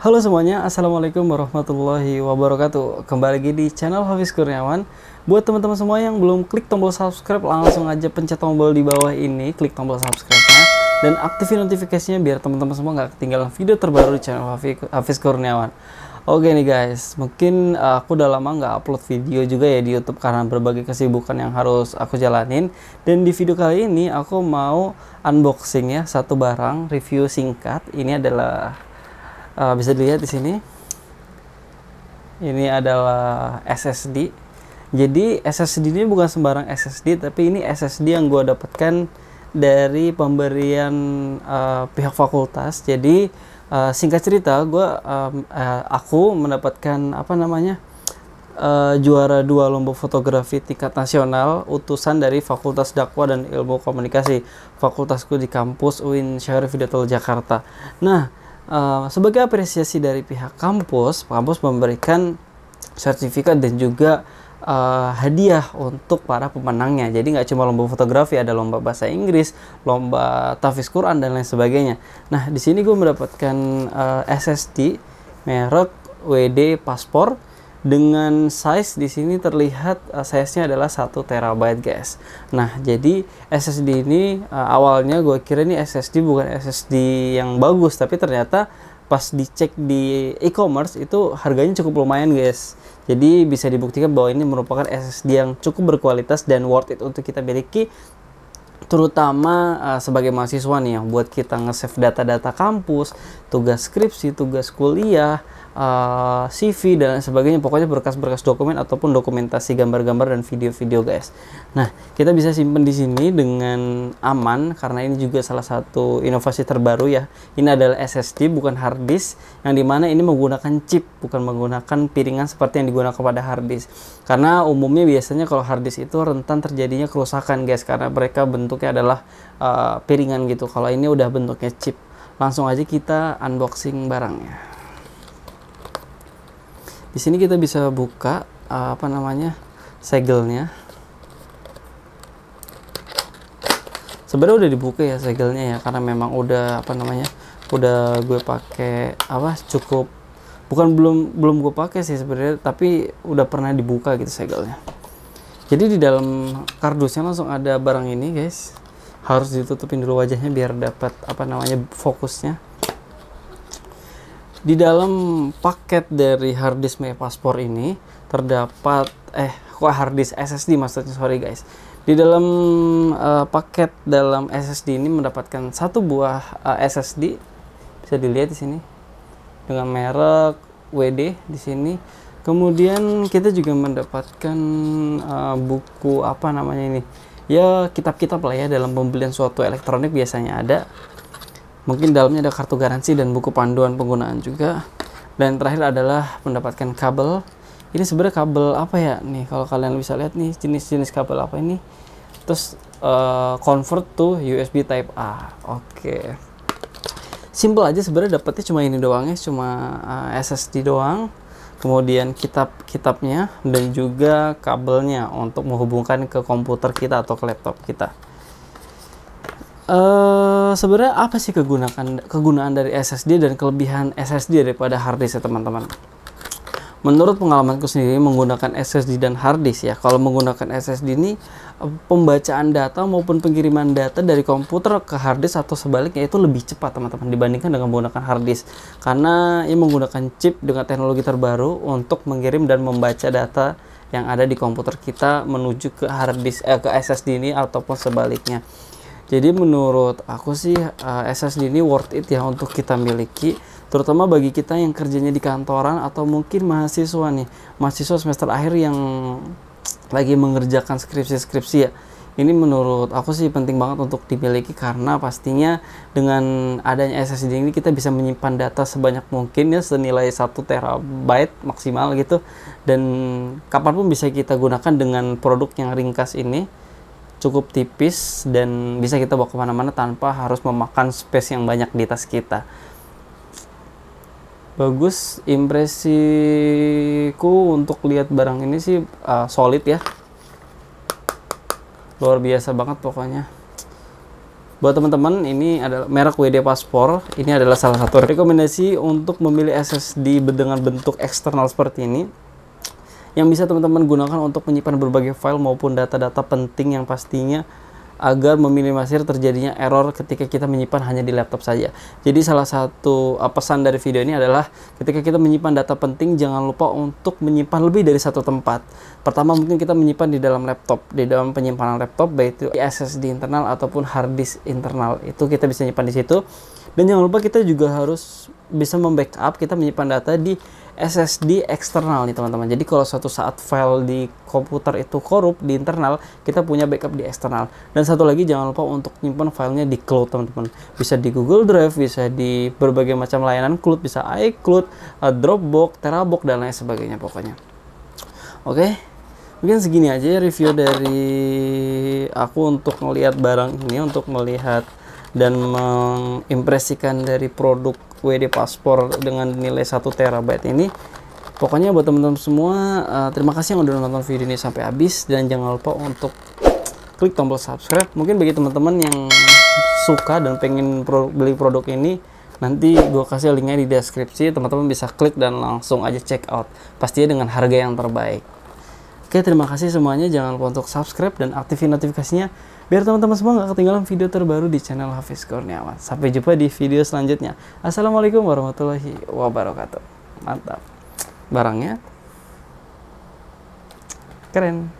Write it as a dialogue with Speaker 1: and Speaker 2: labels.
Speaker 1: Halo semuanya, Assalamualaikum warahmatullahi wabarakatuh. Kembali lagi di channel Hafiz Kurniawan. Buat teman-teman semua yang belum klik tombol subscribe, langsung aja pencet tombol di bawah ini, klik tombol subscribe-nya, dan aktifin notifikasinya biar teman-teman semua nggak ketinggalan video terbaru di channel Hafiz Kurniawan. Oke nih guys, mungkin aku udah lama nggak upload video juga ya di YouTube karena berbagai kesibukan yang harus aku jalanin. Dan di video kali ini aku mau unboxing ya satu barang, review singkat. Ini adalah bisa dilihat di sini. Ini adalah SSD. Jadi SSD ini bukan sembarang SSD, tapi ini SSD yang gue dapatkan dari pemberian pihak fakultas. Jadi singkat cerita, aku mendapatkan juara 2 lomba fotografi tingkat nasional utusan dari Fakultas Dakwah dan Ilmu Komunikasi, fakultasku di kampus UIN Syarif Hidayatullah Jakarta. Nah, sebagai apresiasi dari pihak kampus memberikan sertifikat dan juga hadiah untuk para pemenangnya. Jadi nggak cuma lomba fotografi, ada lomba bahasa Inggris, lomba tahfiz Quran dan lain sebagainya. Nah, di sini gue mendapatkan SSD merek WD Paspor dengan size di sini terlihat size-nya adalah 1 TB guys. Nah, jadi SSD ini awalnya gue kira ini SSD bukan SSD yang bagus, tapi ternyata pas dicek di e-commerce itu harganya cukup lumayan guys. Jadi bisa dibuktikan bahwa ini merupakan SSD yang cukup berkualitas dan worth it untuk kita miliki, terutama sebagai mahasiswa nih, yang buat kita nge-save data-data kampus, tugas skripsi, tugas kuliah, CV dan sebagainya, pokoknya berkas-berkas dokumen ataupun dokumentasi gambar-gambar dan video-video guys. Nah, kita bisa simpan di sini dengan aman karena ini juga salah satu inovasi terbaru ya. Ini adalah SSD bukan hard disk, yang dimana ini menggunakan chip, bukan menggunakan piringan seperti yang digunakan pada hard disk. Karena umumnya biasanya kalau hard disk itu rentan terjadinya kerusakan guys, karena mereka bentuknya adalah piringan gitu. Kalau ini udah bentuknya chip. Langsung aja kita unboxing barangnya. Di sini kita bisa buka segelnya. Sebenarnya udah dibuka ya segelnya ya, karena memang udah udah gue pakai cukup, bukan belum gue pakai sih sebenarnya, tapi udah pernah dibuka gitu segelnya. Jadi di dalam kardusnya langsung ada barang ini guys. Harus ditutupin dulu wajahnya biar dapat fokusnya. Di dalam paket dari harddisk Paspor ini terdapat harddisk SSD maksudnya, sorry guys. Di dalam paket dalam SSD ini mendapatkan satu buah SSD, bisa dilihat di sini dengan merek WD di sini. Kemudian kita juga mendapatkan buku ya, kitab-kitab lah ya, dalam pembelian suatu elektronik biasanya ada. Mungkin dalamnya ada kartu garansi dan buku panduan penggunaan juga. Dan terakhir adalah mendapatkan kabel. Ini sebenarnya kabel apa ya nih, kalau kalian bisa lihat nih jenis-jenis kabel apa ini. Terus convert to USB Type A. Oke. Simple aja sebenarnya, dapetnya cuma ini doang ya, cuma SSD doang. Kemudian kitabnya dan juga kabelnya untuk menghubungkan ke komputer kita atau ke laptop kita. Sebenarnya apa sih kegunaan dari SSD dan kelebihan SSD daripada hard disk ya teman-teman? Menurut pengalamanku sendiri menggunakan SSD dan hard disk ya, kalau menggunakan SSD ini pembacaan data maupun pengiriman data dari komputer ke hard disk atau sebaliknya itu lebih cepat teman-teman dibandingkan dengan menggunakan hard disk, karena ini menggunakan chip dengan teknologi terbaru untuk mengirim dan membaca data yang ada di komputer kita menuju ke hard disk ke SSD ini ataupun sebaliknya. Jadi menurut aku sih SSD ini worth it ya untuk kita miliki, terutama bagi kita yang kerjanya di kantoran atau mungkin mahasiswa semester akhir yang lagi mengerjakan skripsi ya. Ini menurut aku sih penting banget untuk dimiliki, karena pastinya dengan adanya SSD ini kita bisa menyimpan data sebanyak mungkin ya, senilai 1 TB maksimal gitu, dan kapanpun bisa kita gunakan dengan produk yang ringkas ini. Cukup tipis dan bisa kita bawa kemana-mana tanpa harus memakan space yang banyak di tas kita. Bagus, impresiku untuk lihat barang ini sih solid ya, luar biasa banget pokoknya. Buat teman-teman, ini adalah merek WD Paspor. Ini adalah salah satu rekomendasi untuk memilih SSD dengan bentuk eksternal seperti ini, yang bisa teman-teman gunakan untuk menyimpan berbagai file maupun data-data penting, yang pastinya agar meminimalisir terjadinya error ketika kita menyimpan hanya di laptop saja. Jadi salah satu pesan dari video ini adalah ketika kita menyimpan data penting, jangan lupa untuk menyimpan lebih dari satu tempat. Pertama, mungkin kita menyimpan di dalam laptop, di dalam penyimpanan laptop, baik itu SSD internal ataupun hard disk internal. Itu kita bisa menyimpan di situ. Dan jangan lupa kita juga harus bisa membackup, kita menyimpan data di SSD eksternal nih teman-teman. Jadi kalau suatu saat file di komputer itu korup di internal, kita punya backup di eksternal. Dan satu lagi, jangan lupa untuk nyimpan filenya di cloud teman-teman. Bisa di Google Drive, bisa di berbagai macam layanan cloud, bisa iCloud, Dropbox, Terabox, dan lain sebagainya pokoknya. Oke, mungkin segini aja ya review dari aku untuk melihat barang ini, untuk melihat dan mengimpresikan dari produk WD Paspor dengan nilai 1 TB ini. Pokoknya buat teman-teman semua, terima kasih yang udah nonton video ini sampai habis, dan jangan lupa untuk klik tombol subscribe. Mungkin bagi teman-teman yang suka dan pengen beli produk ini, nanti gue kasih linknya di deskripsi, teman-teman bisa klik dan langsung aja check out, pastinya dengan harga yang terbaik. Oke, terima kasih semuanya. Jangan lupa untuk subscribe dan aktifin notifikasinya biar teman-teman semua nggak ketinggalan video terbaru di channel Hafiz Kurniawan. Sampai jumpa di video selanjutnya. Assalamualaikum warahmatullahi wabarakatuh. Mantap. Barangnya keren.